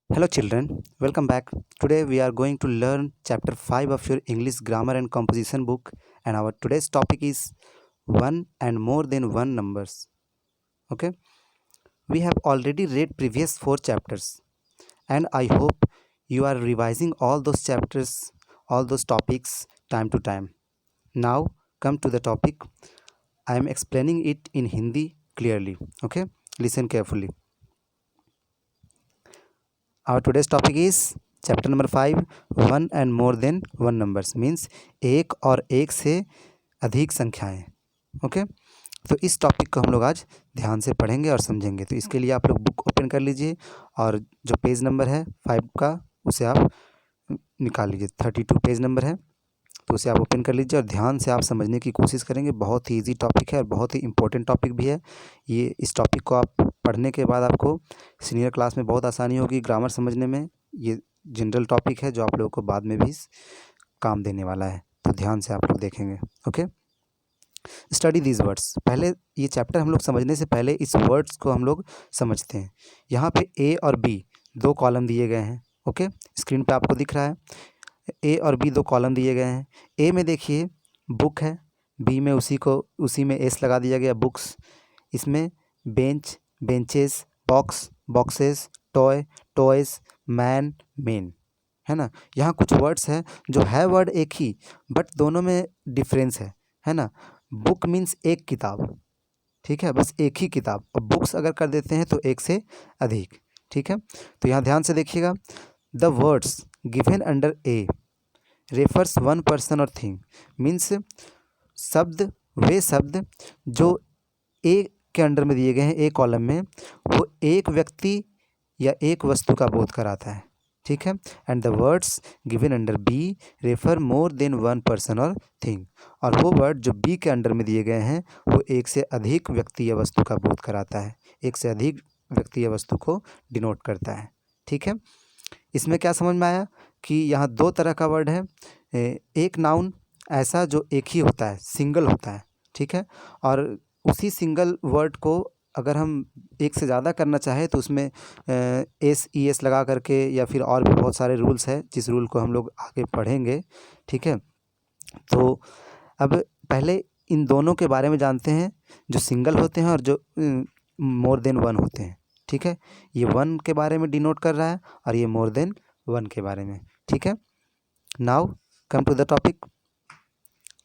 Hello, children. Welcome back. Today we are going to learn chapter 5 of your English grammar and composition book. And our today's topic is one and more than one numbers. Okay. We have already read previous 4 chapters, and I hope you are revising all those chapters, all those topics time to time. Now, come to the topic. I am explaining it in Hindi clearly. Okay. Listen carefully. Our today's topic is chapter number 5 one and more than one numbers means एक और एक से अधिक संख्याएं। Okay, तो इस topic को हम लोग आज ध्यान से पढ़ेंगे और समझेंगे। तो इसके लिए आप लोग बुक ओपन कर लीजिए और जो पेज नंबर है 5 का उसे आप निकाल लीजिए। 32 पेज नंबर है, तो उसे आप ओपन कर लीजिए और ध्यान से आप समझने की कोशिश करेंगे। बहुत ही ईजी टॉपिक है और बहुत ही इंपॉर्टेंट टॉपिक भी है। ये इस टॉपिक को आप पढ़ने के बाद आपको सीनियर क्लास में बहुत आसानी होगी ग्रामर समझने में। ये जनरल टॉपिक है जो आप लोगों को बाद में भी काम देने वाला है, तो ध्यान से आप लोग देखेंगे। Okay, study these words. पहले ये चैप्टर हम लोग समझने से पहले इस वर्ड्स को हम लोग समझते हैं। यहाँ पे ए और बी दो कॉलम दिए गए हैं। ओके, स्क्रीन पे आपको दिख रहा है ए और बी दो कॉलम दिए गए हैं। ए में देखिए बुक है, बी में उसी में एस लगा दिया गया बुक्स। इसमें bench, benches, box, boxes, toy, toys, man, main, है ना। यहाँ कुछ वर्ड्स हैं जो है वर्ड एक ही बट दोनों में डिफरेंस है ना। बुक मीन्स एक किताब, ठीक है, बस एक ही किताब। और बुक्स अगर कर देते हैं तो एक से अधिक, ठीक है। तो यहाँ ध्यान से देखिएगा। The words given under A refers one person और थिंग मीन्स वे शब्द जो ए के अंडर में दिए गए हैं, ए कॉलम में, वो एक व्यक्ति या एक वस्तु का बोध कराता है, ठीक है। And the words given under be refer more than one person और थिंग, और वो वर्ड जो बी के अंडर में दिए गए हैं वो एक से अधिक व्यक्ति या वस्तु का बोध कराता है, एक से अधिक व्यक्ति या वस्तु को डिनोट करता है, ठीक है। इसमें क्या समझ में आया कि यहाँ दो तरह का वर्ड है। एक नाउन ऐसा जो एक ही होता है, सिंगल होता है, ठीक है, और उसी सिंगल वर्ड को अगर हम एक से ज़्यादा करना चाहें तो उसमें एस ई एस लगा करके, या फिर और भी बहुत सारे रूल्स हैं जिस रूल को हम लोग आगे पढ़ेंगे, ठीक है। तो अब पहले इन दोनों के बारे में जानते हैं, जो सिंगल होते हैं और जो मोर देन वन होते हैं, ठीक है। ये वन के बारे में डिनोट कर रहा है और ये मोर देन वन के बारे में, ठीक है। Now come to the topic.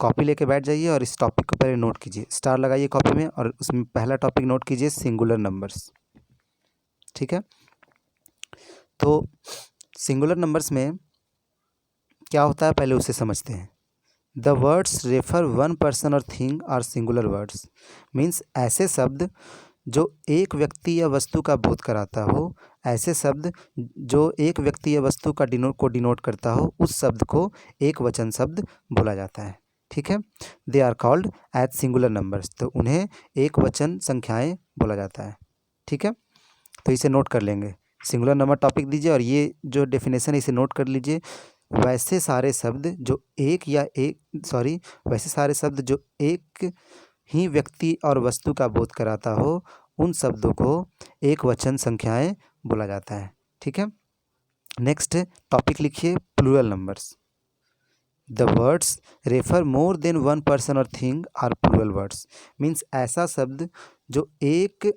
Copy लेके बैठ जाइए और इस टॉपिक को पहले नोट कीजिए। स्टार लगाइए कॉपी में और उसमें पहला टॉपिक नोट कीजिए, सिंगुलर नंबर्स, ठीक है। तो सिंगुलर नंबर्स में क्या होता है पहले उसे समझते हैं। The words refer one person और thing are singular words means ऐसे शब्द जो एक व्यक्ति या वस्तु का बोध कराता हो, ऐसे शब्द जो एक व्यक्ति या वस्तु का डिनोट करता हो, उस शब्द को एक वचन शब्द बोला जाता है, ठीक है। They are called as singular numbers, तो उन्हें एक वचन संख्याएं बोला जाता है, ठीक है। तो इसे नोट कर लेंगे। सिंगुलर नंबर टॉपिक दीजिए और ये जो डेफिनेशन है इसे नोट कर लीजिए। वैसे सारे शब्द जो एक ही व्यक्ति और वस्तु का बोध कराता हो, उन शब्दों को एक वचन संख्याएं बोला जाता है, ठीक है। नेक्स्ट टॉपिक लिखिए, plural numbers. The words refer more than one person और thing are plural words means ऐसा शब्द जो एक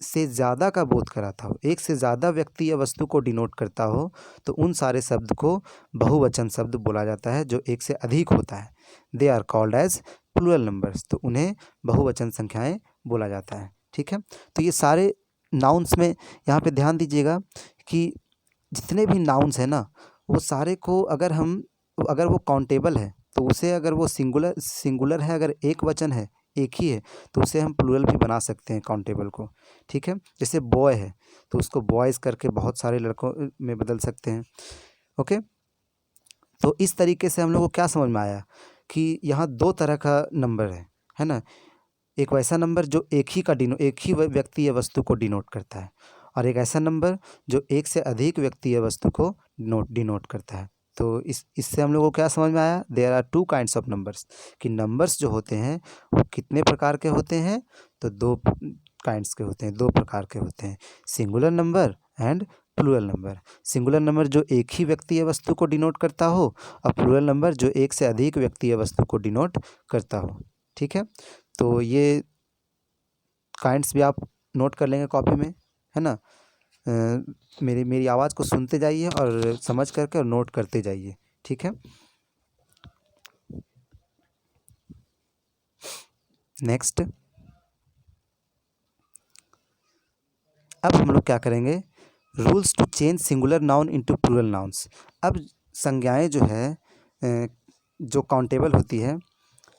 से ज़्यादा का बोध कराता हो, एक से ज़्यादा व्यक्ति या वस्तु को डिनोट करता हो, तो उन सारे शब्द को बहुवचन शब्द बोला जाता है जो एक से अधिक होता है। They are called as plural numbers, तो उन्हें बहुवचन संख्याएं बोला जाता है, ठीक है। तो ये सारे नाउन्स में यहाँ पे ध्यान दीजिएगा कि जितने भी नाउन्स हैं ना, वो सारे को अगर वो काउंटेबल है तो उसे, अगर वो सिंगुलर है, अगर एक वचन है, एक ही है, तो उसे हम प्लूरल भी बना सकते हैं काउंटेबल को, ठीक है। जैसे बॉय है तो उसको बॉयज़ करके बहुत सारे लड़कों में बदल सकते हैं, ओके। तो इस तरीके से हम लोग को क्या समझ में आया कि यहाँ दो तरह का नंबर है ना। एक वैसा नंबर जो एक ही व्यक्ति या वस्तु को डिनोट करता है, और एक ऐसा नंबर जो एक से अधिक व्यक्ति या वस्तु को डिनोट करता है। तो इससे हम लोगों को क्या समझ में आया, there are two kinds of numbers, कि नंबर्स जो होते हैं वो कितने प्रकार के होते हैं, तो दो काइंड्स के होते हैं, दो प्रकार के होते हैं, singular number and plural number. Singular number जो एक ही व्यक्ति या वस्तु को डिनोट करता हो, और प्लूरल नंबर जो एक से अधिक व्यक्ति या वस्तु को डिनोट करता हो। ठीक है, तो ये काइंड्स भी आप नोट कर लेंगे कॉपी में, है ना। मेरी आवाज़ को सुनते जाइए और समझ करके और नोट करते जाइए। ठीक है, नेक्स्ट अब हम लोग क्या करेंगे, rules to change singular noun into plural nouns. अब संज्ञाएं जो है जो काउंटेबल होती है,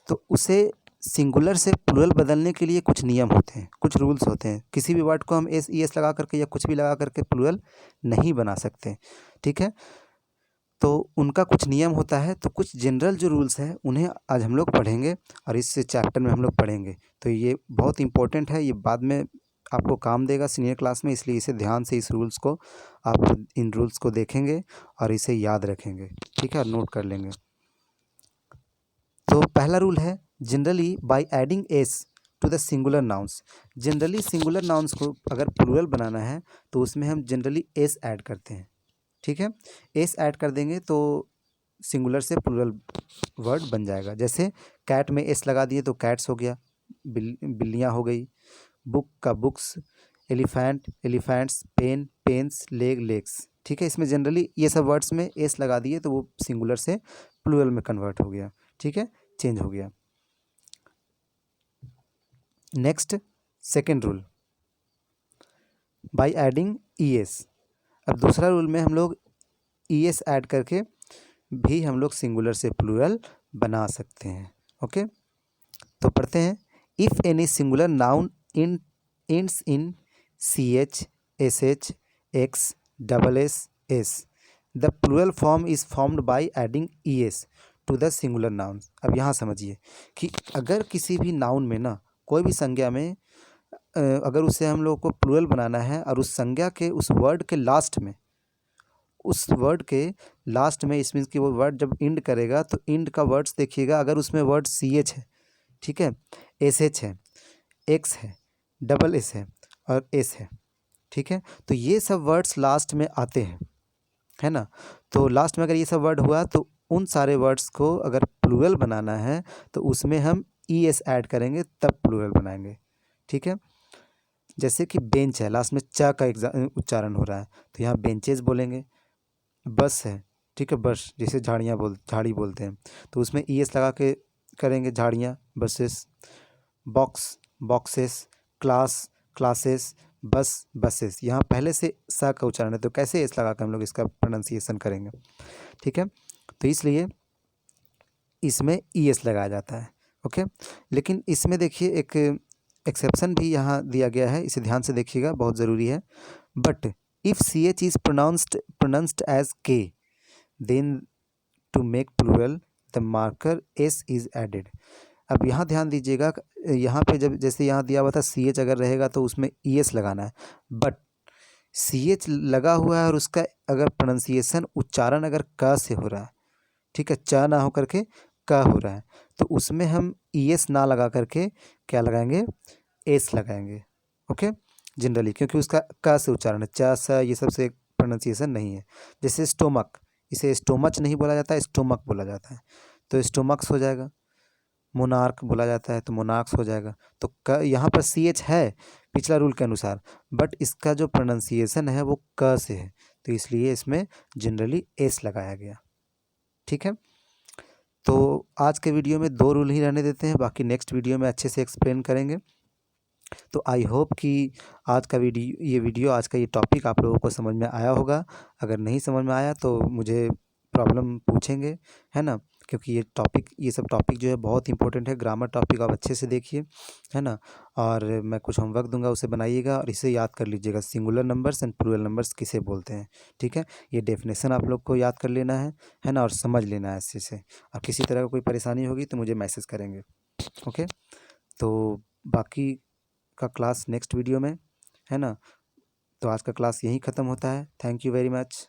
तो उसे सिंगुलर से प्लूरल बदलने के लिए कुछ नियम होते हैं, कुछ रूल्स होते हैं। किसी भी वर्ड को हम एस ई एस लगा करके या कुछ भी लगा करके प्लूरल नहीं बना सकते। ठीक है, तो उनका कुछ नियम होता है। तो कुछ जनरल जो रूल्स हैं उन्हें आज हम लोग पढ़ेंगे और इस चैप्टर में हम लोग पढ़ेंगे। तो ये बहुत इंपॉर्टेंट है, ये बाद में आपको काम देगा सीनियर क्लास में, इसलिए इसे ध्यान से इस रूल्स को आप इन रूल्स को देखेंगे और इसे याद रखेंगे। ठीक है, और नोट कर लेंगे। तो पहला रूल है, generally by adding S to the singular nouns. Generally singular nouns को अगर प्लूरल बनाना है तो उसमें हम जनरली एस ऐड करते हैं। ठीक है, एस ऐड कर देंगे तो सिंगुलर से प्लूरल वर्ड बन जाएगा। जैसे कैट में एस लगा दिए तो कैट्स हो गया, बिल्लियाँ हो गई, बुक का books, elephant elephants, pen pens, leg legs. ठीक है, इसमें जनरली ये सब वर्ड्स में एस लगा दिए तो वो सिंगुलर से प्लूरल में कन्वर्ट हो गया। ठीक है, चेंज हो गया। Next second rule, bye adding E S. अब दूसरा रूल में हम लोग ई एस ऐड करके भी हम लोग सिंगुलर से प्लूरल बना सकते हैं। ओके, तो पढ़ते हैं। If any singular noun in ends in C H, S H, X, double S, S, the plural form is formed by adding E S to the singular noun. अब यहाँ समझिए कि अगर किसी भी नाउन में ना, कोई भी संज्ञा में अगर उसे हम लोग को प्लूरल बनाना है और उस संज्ञा के उस वर्ड के लास्ट में, उस वर्ड के लास्ट में, इस मीन्स कि वो वर्ड जब इंड करेगा तो इंड का वर्ड्स देखिएगा, अगर उसमें वर्ड सी एच है, ठीक है, एस एच है, एक्स है, डबल एस है और एस है। ठीक है, तो ये सब वर्ड्स लास्ट में आते हैं, है ना। तो लास्ट में अगर ये सब वर्ड हुआ तो उन सारे वर्ड्स को अगर प्लूरल बनाना है तो उसमें हम ई एस ऐड करेंगे, तब प्लूरल बनाएंगे। ठीक है, जैसे कि बेंच है, लास्ट में च का उच्चारण हो रहा है तो यहाँ बेंचेस बोलेंगे। बस है, ठीक है, बस, जैसे झाड़ी बोलते हैं तो उसमें ई एस लगा के करेंगे, झाड़ियाँ, buses. Box, boxes. Class, classes. बस, बसेस। यहाँ पहले से स का उच्चारण है तो कैसे एस लगा कर हम लोग इसका प्रोनाउंसिएशन करेंगे। ठीक है, तो इसलिए इसमें ई एस लगाया जाता है। ओके, लेकिन इसमें देखिए एक एक्सेप्शन भी यहाँ दिया गया है, इसे ध्यान से देखिएगा, बहुत ज़रूरी है। But if C H is pronounced as K, then to make plural the marker S is added. अब यहाँ ध्यान दीजिएगा, यहाँ पे जब जैसे यहाँ दिया हुआ था सी एच अगर रहेगा तो उसमें ई एस लगाना है, बट सी एच लगा हुआ है और उसका अगर प्रोनाउंसिएशन उच्चारण अगर क से हो रहा है, ठीक है, च ना हो करके क हो रहा है, तो उसमें हम ई एस ना लगा करके क्या लगाएंगे, एस लगाएंगे। ओके, जनरली क्योंकि उसका क से उच्चारण है, च स ये सब से प्रोनाउंसिएशन नहीं है। जैसे स्टोमक, इसे स्टोमच नहीं बोला जाता है, स्टोमक बोला जाता है, तो स्टोमक्स हो जाएगा। मोनार्क बोला जाता है तो मोनार्क्स हो जाएगा। तो क यहाँ पर सी एच है पिछला रूल के अनुसार, बट इसका जो प्रोनाउंसिएशन है वो क से है, तो इसलिए इसमें जनरली एस लगाया गया। ठीक है, तो आज के वीडियो में 2 रूल ही रहने देते हैं, बाकी नेक्स्ट वीडियो में अच्छे से एक्सप्लेन करेंगे। तो आई होप कि आज का वीडियो आज का ये टॉपिक आप लोगों को समझ में आया होगा। अगर नहीं समझ में आया तो मुझे प्रॉब्लम पूछेंगे, है ना, क्योंकि ये सब टॉपिक जो है बहुत इंपॉर्टेंट है। ग्रामर टॉपिक आप अच्छे से देखिए, है ना, और मैं कुछ होमवर्क दूंगा, उसे बनाइएगा और इसे याद कर लीजिएगा, singular numbers and plural numbers किसे बोलते हैं। ठीक है, ये डेफिनेशन आप लोग को याद कर लेना है ना, और समझ लेना है अच्छे से। और किसी तरह का कोई परेशानी होगी तो मुझे मैसेज करेंगे। ओके, तो बाकी का क्लास नेक्स्ट वीडियो में, है ना। तो आज का क्लास यहीं ख़त्म होता है। Thank you very much.